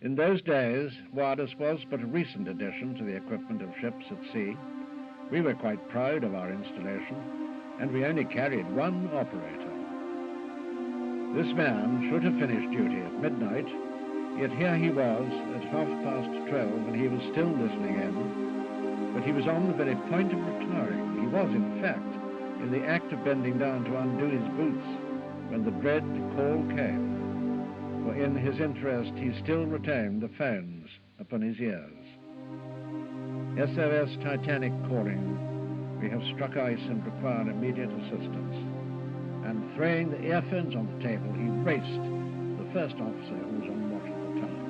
In those days, wireless was but a recent addition to the equipment of ships at sea. We were quite proud of our installation, and we only carried one operator. This man should have finished duty at midnight, yet here he was at 12:30 and he was still listening in, but he was on the very point of retiring. He was, in fact, in the act of bending down to undo his boots when the dread call came, for in his interest he still retained the phones upon his ears. SOS Titanic calling. We have struck ice and require immediate assistance. And throwing the earphones on the table, he raced the first officer who was on watch at the time.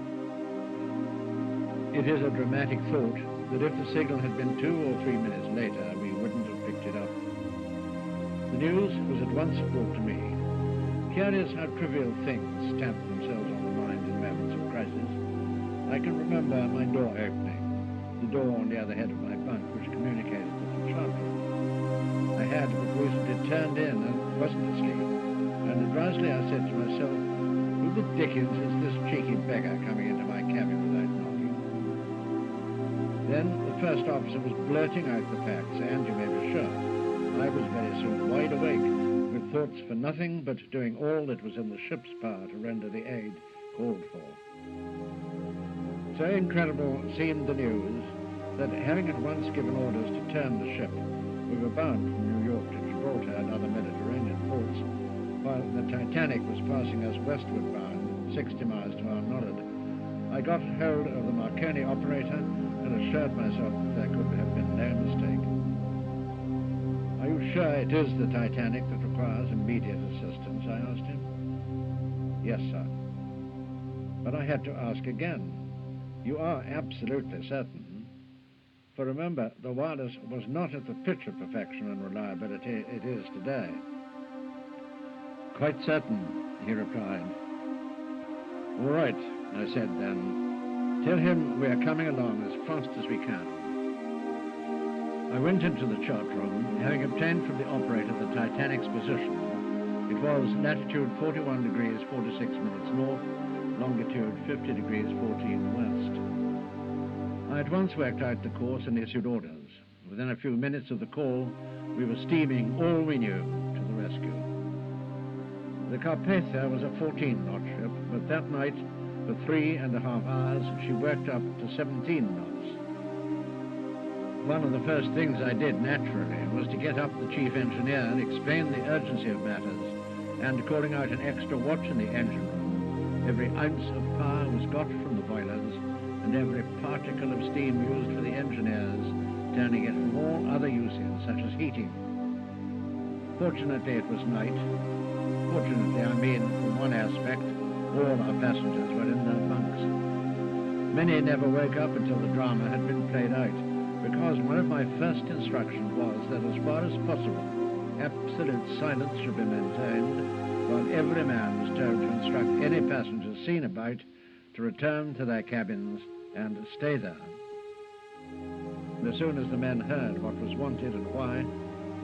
It is a dramatic thought that if the signal had been 2 or 3 minutes later, we wouldn't have picked it up. The news was at once brought to me. Curious how trivial things stamp themselves on the mind in moments of crisis. I can remember my door opening, the door on the other head of my bunk, which communicated with the chart room. I had but recently turned in and wasn't asleep, and drowsily I said to myself, who the dickens is this cheeky beggar coming into my cabin without knocking? Then the first officer was blurting out the facts, and you may be sure, I was very soon wide awake, with thoughts for nothing but doing all that was in the ship's power to render the aid called for. So incredible seemed the news that, having at once given orders to turn the ship, we were bound from New York to Gibraltar and other Mediterranean ports, while the Titanic was passing us westward bound, 60 miles to our northward. I got hold of the Marconi operator and assured myself that there could have been no mistake. Are you sure it is the Titanic that requires immediate assistance? I asked him. Yes, sir. But I had to ask again. You are absolutely certain? For remember, the wireless was not at the pitch of perfection and reliability it is today. Quite certain, he replied. All right, I said then. Tell him we are coming along as fast as we can. I went into the chart room, having obtained from the operator the Titanic's position. It was latitude 41 degrees 46 minutes north, longitude 50 degrees 14 west. I at once worked out the course and issued orders. Within a few minutes of the call, we were steaming all we knew to the rescue. The Carpathia was a 14-knot ship, but that night, for 3.5 hours, she worked up to 17 knots. One of the first things I did, naturally, was to get up the chief engineer and explain the urgency of matters, and calling out an extra watch in the engine room. Every ounce of power was got from the boilers, and every particle of steam used for the engineers, turning it from all other uses, such as heating. Fortunately, it was night. Fortunately, I mean, from one aspect, all our passengers were in their bunks. Many never woke up until the drama had been played out, because one of my first instructions was that as far as possible, absolute silence should be maintained, while every man was told to instruct any passengers seen about to return to their cabins and stay there. As soon as the men heard what was wanted and why,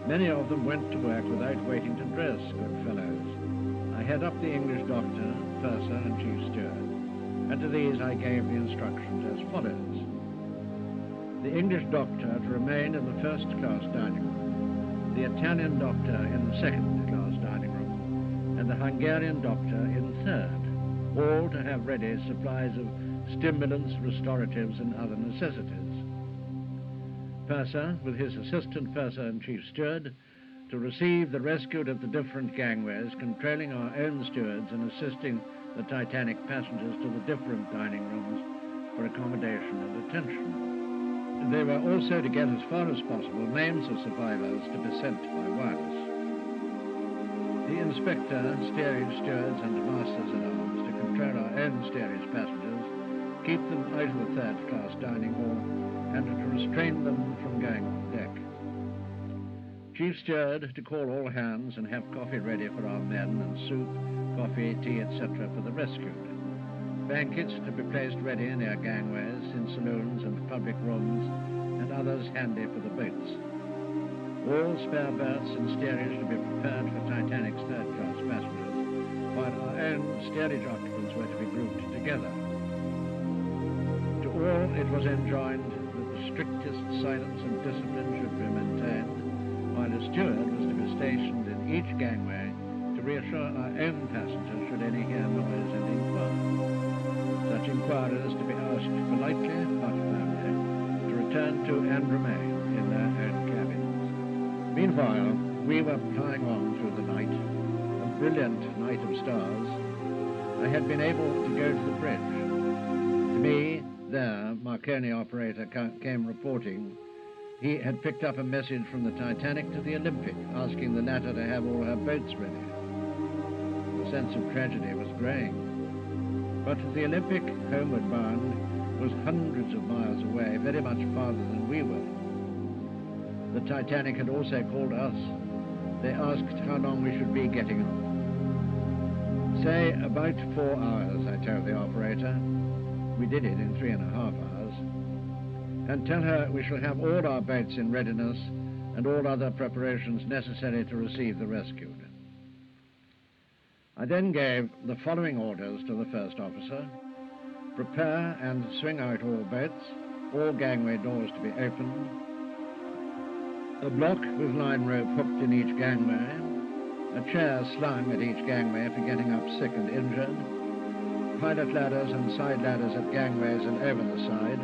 many of them went to work without waiting to dress, good fellows. I had up the English doctor, purser, and chief steward, and to these I gave the instructions as follows. The English doctor to remain in the first-class dining room, the Italian doctor in the second-class dining room, and the Hungarian doctor in third, all to have ready supplies of stimulants, restoratives, and other necessities. Purser, with his assistant purser and chief steward, to receive the rescued at the different gangways, controlling our own stewards and assisting the Titanic passengers to the different dining rooms for accommodation and attention. They were also to get as far as possible names of survivors to be sent by wireless. The inspector, steerage stewards, and masters-at-arms to control our own steerage passengers, keep them out of the third-class dining hall, and to restrain them from going on deck. Chief steward to call all hands and have coffee ready for our men, and soup, coffee, tea, etc. for the rescued. Blankets to be placed ready in our gangways, in saloons and public rooms, and others handy for the boats. All spare berths and steerage to be prepared for Titanic's third-class passengers, while our own steerage occupants were to be grouped together. all, it was enjoined that the strictest silence and discipline should be maintained, while a steward was to be stationed in each gangway to reassure our own passengers should any hear noise and inquire. Such inquiries to be asked politely but firmly to return to and remain in their own cabins. Meanwhile, we were plying on through the night, a brilliant night of stars. I had been able to go to the bridge. To me, there, Marconi operator came reporting he had picked up a message from the Titanic to the Olympic, asking the latter to have all her boats ready. The sense of tragedy was growing. But the Olympic, homeward bound, was hundreds of miles away, very much farther than we were. The Titanic had also called us. They asked how long we should be getting on. Say, about 4 hours, I told the operator. We did it in 3.5 hours. And tell her we shall have all our boats in readiness and all other preparations necessary to receive the rescued. I then gave the following orders to the first officer: prepare and swing out all boats, all gangway doors to be opened, a block with line rope hooked in each gangway, a chair slung at each gangway for getting up sick and injured, pilot ladders and side ladders at gangways and over the side,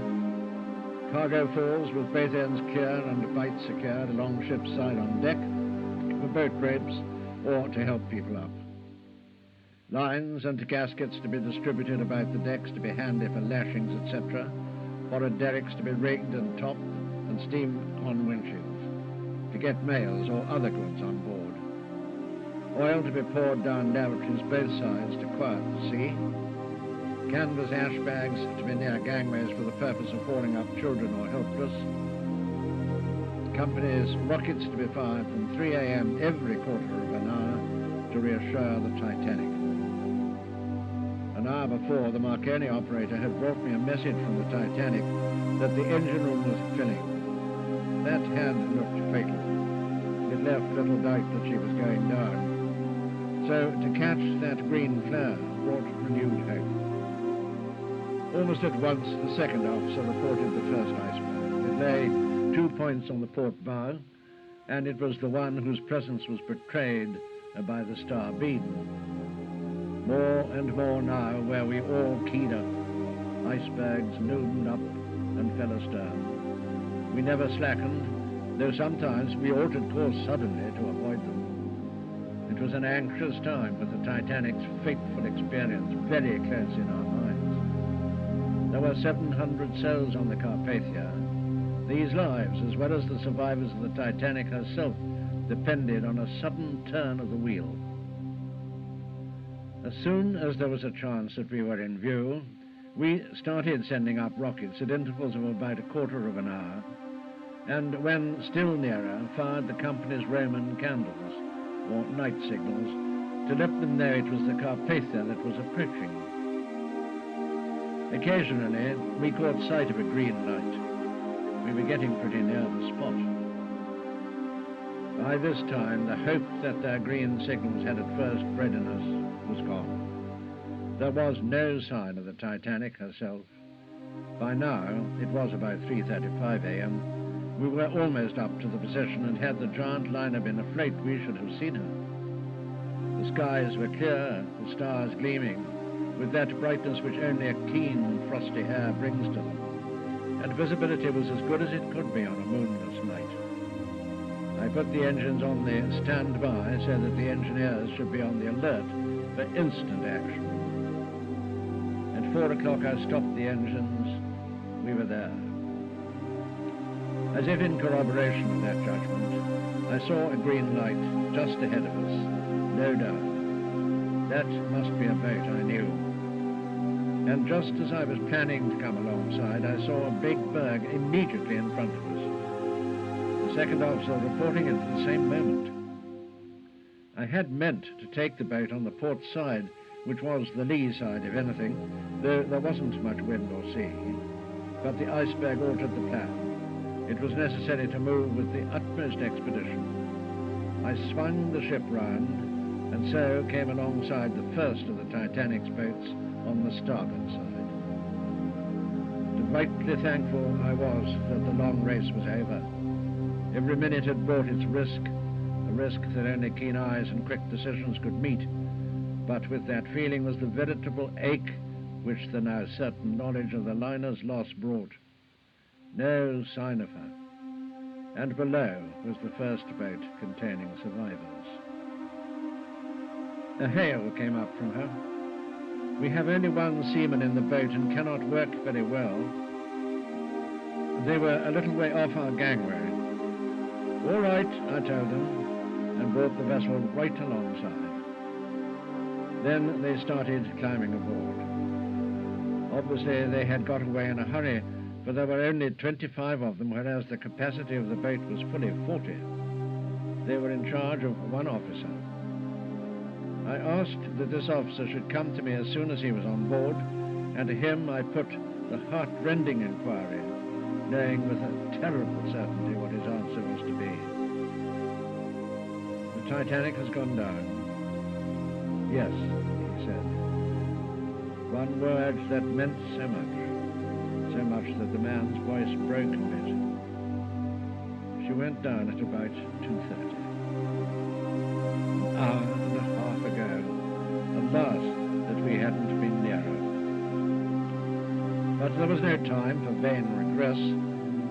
cargo falls with both ends clear and bights secured along ship's side on deck for boat ropes or to help people up. Lines and gaskets to be distributed about the decks to be handy for lashings, etc. Forward derricks to be rigged and topped and steam on windshields to get mails or other goods on board. Oil to be poured down lavatories both sides to quiet the sea. Canvas ash bags to be near gangways for the purpose of hauling up children or helpless. Company's rockets to be fired from 3 a.m. every quarter of an hour to reassure the Titanic. An hour before, the Marconi operator had brought me a message from the Titanic that the engine room was filling. That had looked fatal. It left little doubt that she was going down. So to catch that green flare brought renewed hope. Almost at once, the second officer reported the first iceberg. It lay 2 points on the port bow, and it was the one whose presence was betrayed by the star beam. More and more now were we all keyed up. Icebergs loomed up and fell astern. We never slackened, though sometimes we altered course suddenly to avoid them. It was an anxious time with the Titanic's fateful experience very close in our minds. There were 700 souls on the Carpathia. These lives, as well as the survivors of the Titanic herself, depended on a sudden turn of the wheel. As soon as there was a chance that we were in view, we started sending up rockets at intervals of about a quarter of an hour, and when still nearer, fired the company's Roman candles, or night signals, to let them know it was the Carpathia that was approaching. Occasionally, we caught sight of a green light. We were getting pretty near the spot. By this time, the hope that their green signals had at first bred in us was gone. There was no sign of the Titanic herself. By now, it was about 3:35 a.m. We were almost up to the position, and had the giant liner been afloat, we should have seen her. The skies were clear, the stars gleaming, with that brightness which only a keen, frosty air brings to them, and visibility was as good as it could be on a moonless night. I put the engines on the standby so that the engineers should be on the alert for instant action. At 4 o'clock I stopped the engines. We were there. As if in corroboration of that judgment, I saw a green light just ahead of us, low down. That must be a boat, I knew. And just as I was planning to come alongside, I saw a big berg immediately in front of us. The second officer reporting it at the same moment. I had meant to take the boat on the port side, which was the lee side, if anything, though there wasn't much wind or sea. But the iceberg altered the plan. It was necessary to move with the utmost expedition. I swung the ship round, and so came alongside the first of the Titanic's boats on the starboard side. To rightly thankful I was that the long race was over. Every minute had brought its risk, a risk that only keen eyes and quick decisions could meet. But with that feeling was the veritable ache which the now certain knowledge of the liner's loss brought. No sign of her. And below was the first boat containing survivors. A hail came up from her. We have only one seaman in the boat and cannot work very well. They were a little way off our gangway. All right, I told them, and brought the vessel right alongside. Then they started climbing aboard. Obviously they had got away in a hurry, for there were only 25 of them, whereas the capacity of the boat was fully 40. They were in charge of one officer. I asked that this officer should come to me as soon as he was on board, and to him I put the heart-rending inquiry, knowing with a terrible certainty what his answer was to be. The Titanic has gone down. Yes, he said. One word that meant so much that the man's voice broke a bit. She went down at about 2:30. An hour and a half ago. Alas, that we hadn't been nearer. But there was no time for vain regress.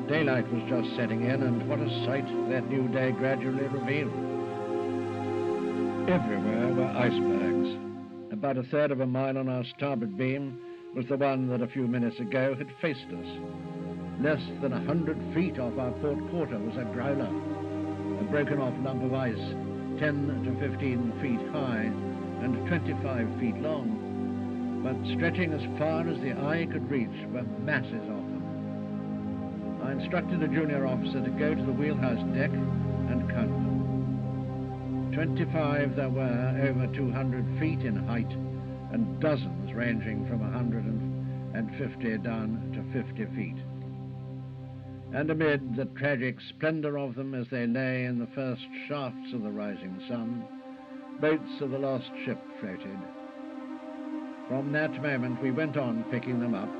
Daylight was just setting in, and what a sight that new day gradually revealed. Everywhere were icebergs. About a third of a mile on our starboard beam was the one that a few minutes ago had faced us. Less than 100 feet off our port quarter was a growler, a broken-off lump of ice, 10 to 15 feet high and 25 feet long, but stretching as far as the eye could reach were masses of them. I instructed a junior officer to go to the wheelhouse deck and count them. 25 there were, over 200 feet in height, and dozens ranging from 150 down to 50 feet. And amid the tragic splendor of them as they lay in the first shafts of the rising sun, boats of the lost ship floated. From that moment we went on picking them up,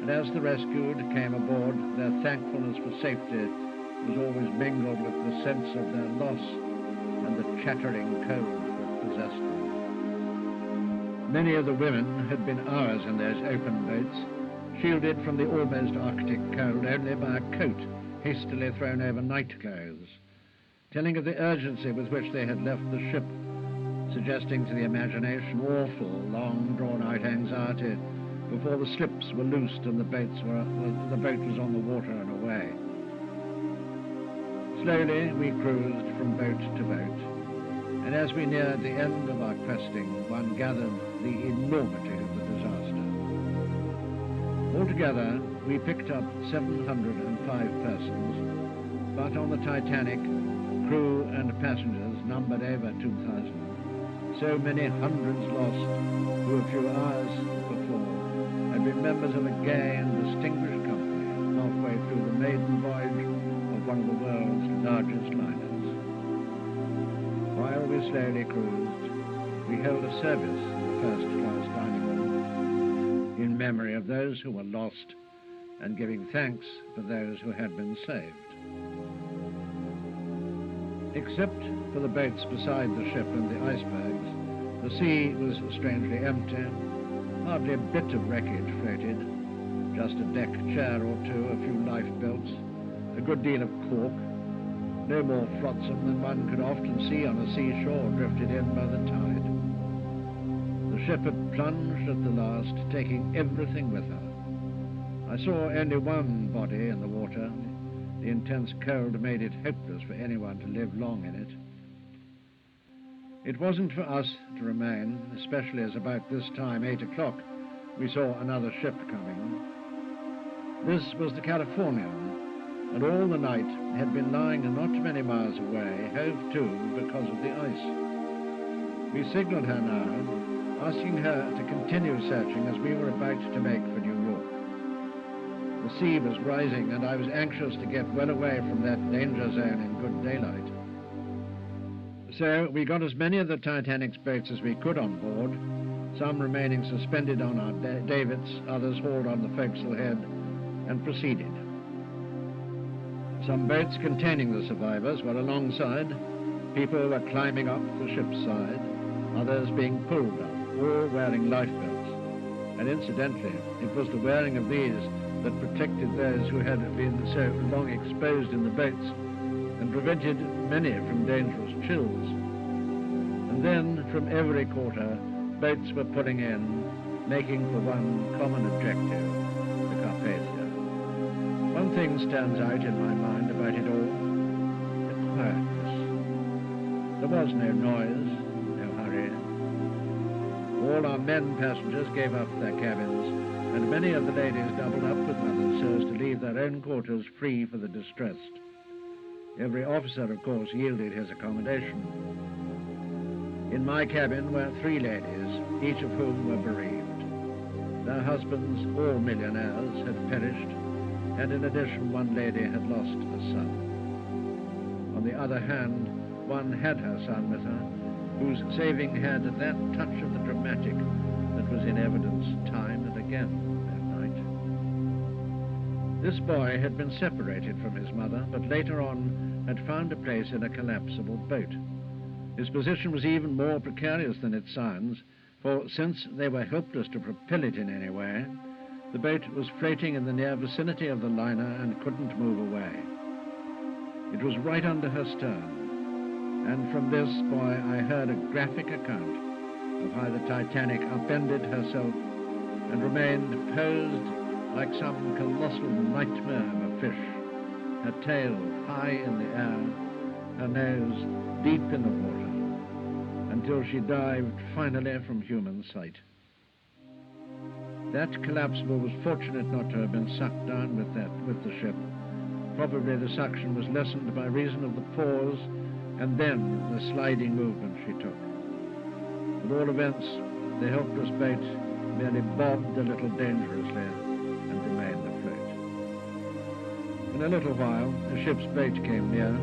and as the rescued came aboard, their thankfulness for safety was always mingled with the sense of their loss and the chattering cold that possessed them. Many of the women had been hours in those open boats, shielded from the almost Arctic cold only by a coat hastily thrown over nightclothes, telling of the urgency with which they had left the ship, suggesting to the imagination awful, long-drawn-out anxiety before the slips were loosed and the boat was on the water and away. Slowly we cruised from boat to boat, and as we neared the end of our questing, one gathered the enormity of the disaster. Altogether, we picked up 705 persons, but on the Titanic, crew and passengers numbered over 2,000. So many hundreds lost who a few hours before had been members of a gay and distinguished company halfway through the maiden voyage of one of the world's largest liners. While we slowly cruised, we held a service in the first-class dining room in memory of those who were lost and giving thanks for those who had been saved. Except for the boats beside the ship and the icebergs, the sea was strangely empty. Hardly a bit of wreckage floated, just a deck chair or two, a few lifebelts, a good deal of cork, no more flotsam than one could often see on a seashore drifted in by the tide. The ship had plunged at the last, taking everything with her. I saw only one body in the water. The intense cold made it hopeless for anyone to live long in it. It wasn't for us to remain, especially as about this time, 8 o'clock, we saw another ship coming. This was the Californian, and all the night had been lying not many miles away, hove to because of the ice. We signaled her now, asking her to continue searching as we were about to make for New York. The sea was rising, and I was anxious to get well away from that danger zone in good daylight. So we got as many of the Titanic's boats as we could on board, some remaining suspended on our davits, others hauled on the forecastle head, and proceeded. Some boats containing the survivors were alongside. People were climbing up the ship's side, others being pulled up, all wearing lifebelts. And incidentally, it was the wearing of these that protected those who had been so long exposed in the boats and prevented many from dangerous chills. And then, from every quarter, boats were pulling in, making for one common objective, the Carpathia. One thing stands out in my mind about it all: the quietness. There was no noise, no hurry. All our men passengers gave up their cabins, and many of the ladies doubled up with others so as to leave their own quarters free for the distressed. Every officer, of course, yielded his accommodation. In my cabin were 3 ladies, each of whom were bereaved. Their husbands, all millionaires, had perished, and in addition, one lady had lost a son. On the other hand, one had her son with her, whose saving had that touch of the dramatic that was in evidence time and again that night. This boy had been separated from his mother, but later on had found a place in a collapsible boat. His position was even more precarious than it sounds, for since they were helpless to propel it in any way, the boat was floating in the near vicinity of the liner and couldn't move away. It was right under her stern, and from this boy I heard a graphic account of how the Titanic upended herself and remained posed like some colossal nightmare of a fish, her tail high in the air, her nose deep in the water, until she dived finally from human sight. That collapsible was fortunate not to have been sucked down with the ship. Probably the suction was lessened by reason of the pause and then the sliding movement she took. At all events, the helpless boat merely bobbed a little dangerously and remained afloat. In a little while, a ship's boat came near.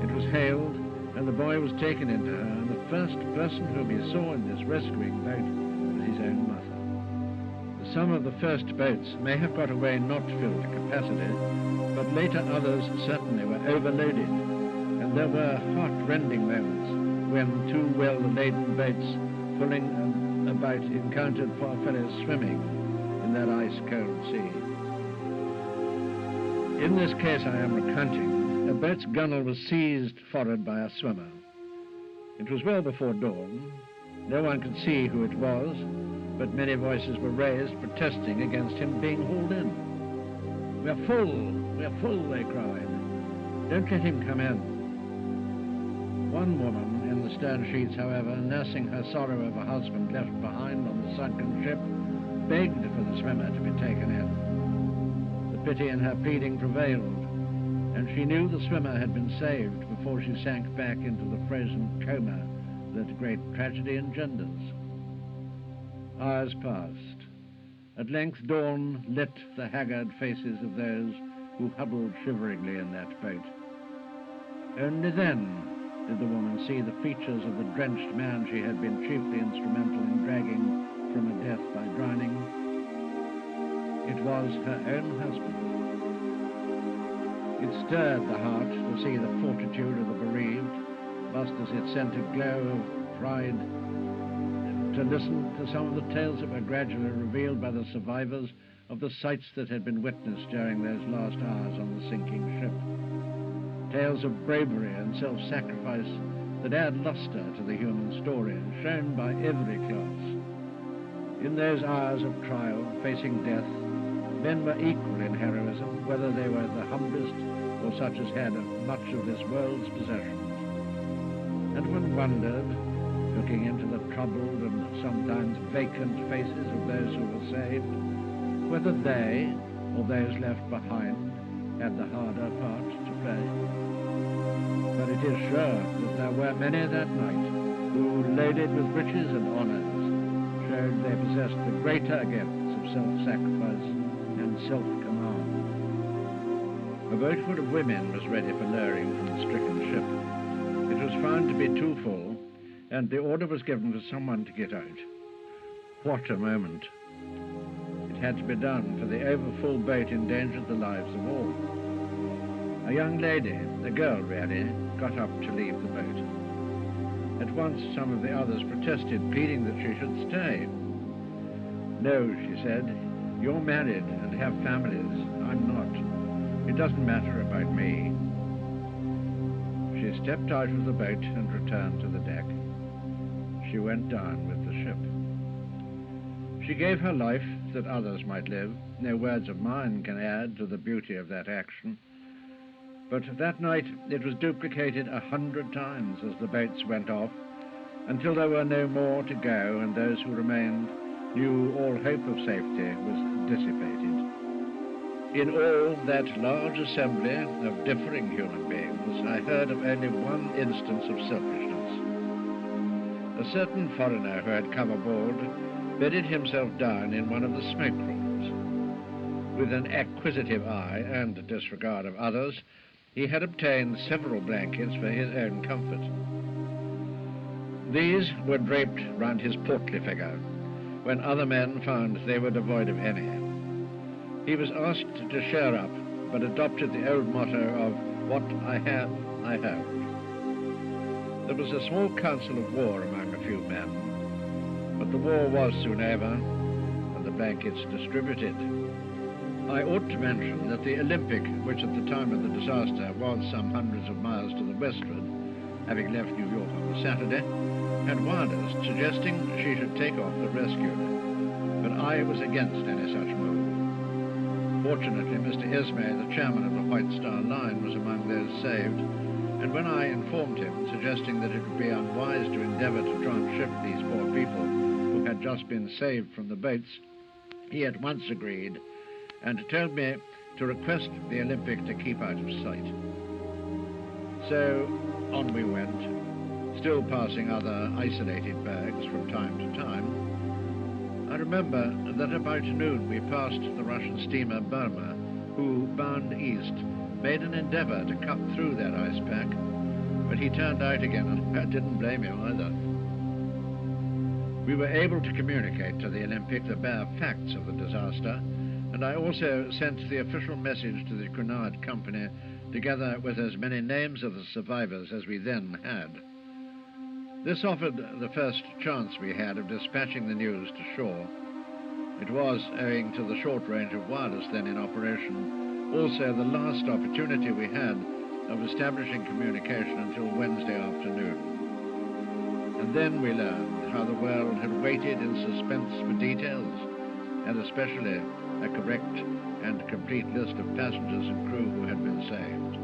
It was hailed, and the boy was taken into her, and the first person whom he saw in this rescuing boat was his own mother. Some of the first boats may have got away not filled to capacity, but later others certainly were overloaded, and there were heart-rending moments when 2 well-laden boats pulling about encountered poor fellows swimming in that ice-cold sea. In this case I am recounting, a boat's gunwale was seized forward by a swimmer. It was well before dawn. No one could see who it was, but many voices were raised protesting against him being hauled in. "We're full," they cried. "Don't let him come in." One woman in the stern sheets, however, nursing her sorrow of a husband left behind on the sunken ship, begged for the swimmer to be taken in. The pity in her pleading prevailed, and she knew the swimmer had been saved before she sank back into the frozen coma that great tragedy engenders. Hours passed. At length dawn lit the haggard faces of those who huddled shiveringly in that boat. Only then did the woman see the features of the drenched man she had been chiefly instrumental in dragging from a death by drowning. It was her own husband. It stirred the heart to see the fortitude of the bereaved, just as it sent a glow of pride to listen to some of the tales that were gradually revealed by the survivors of the sights that had been witnessed during those last hours on the sinking ship. Tales of bravery and self-sacrifice that add luster to the human story, shown by every class. In those hours of trial, facing death, men were equal in heroism, whether they were the humblest or such as had much of this world's possessions. And one wondered, looking into the troubled and sometimes vacant faces of those who were saved, whether they, or those left behind, had the harder part to play. But it is sure that there were many that night who, loaded with riches and honors, showed they possessed the greater gifts of self-sacrifice and self-command. A boat full of women was ready for lowering from the stricken ship. It was found to be too full, and the order was given for someone to get out. What a moment! It had to be done, for the overfull boat endangered the lives of all. A young lady, a girl really, got up to leave the boat. At once some of the others protested, pleading that she should stay. "No," she said, "you're married and have families. I'm not. It doesn't matter about me." She stepped out of the boat and returned to the deck. She went down with the ship. She gave her life that others might live. No words of mine can add to the beauty of that action. But that night it was duplicated 100 times as the boats went off, until there were no more to go, and those who remained knew all hope of safety was dissipated. In all that large assembly of differing human beings, I heard of only one instance of selfishness. A certain foreigner who had come aboard bedded himself down in one of the smoke rooms. With an acquisitive eye and disregard of others, he had obtained several blankets for his own comfort. These were draped round his portly figure, when other men found they were devoid of any. He was asked to share up, but adopted the old motto of, "What I have, I hold." There was a small council of war among a few men, but the war was soon over, and the blankets distributed. I ought to mention that the Olympic, which at the time of the disaster was some hundreds of miles to the westward, having left New York on the Saturday, had wireless suggesting she should take off the rescued, but I was against any such move. Fortunately, Mr. Ismay, the chairman of the White Star Line, was among those saved, and when I informed him, suggesting that it would be unwise to endeavor to transship these poor people who had just been saved from the boats, he at once agreed, and told me to request the Olympic to keep out of sight. So on we went, still passing other isolated bergs from time to time. I remember that about noon we passed the Russian steamer Burma, who, bound east, made an endeavor to cut through that ice pack, but he turned out again, and I didn't blame him either. We were able to communicate to the Olympic the bare facts of the disaster, and I also sent the official message to the Cunard Company, together with as many names of the survivors as we then had. This offered the first chance we had of dispatching the news to shore. It was, owing to the short range of wireless then in operation, also the last opportunity we had of establishing communication until Wednesday afternoon. And then we learned how the world had waited in suspense for details, and especially a correct and complete list of passengers and crew who had been saved.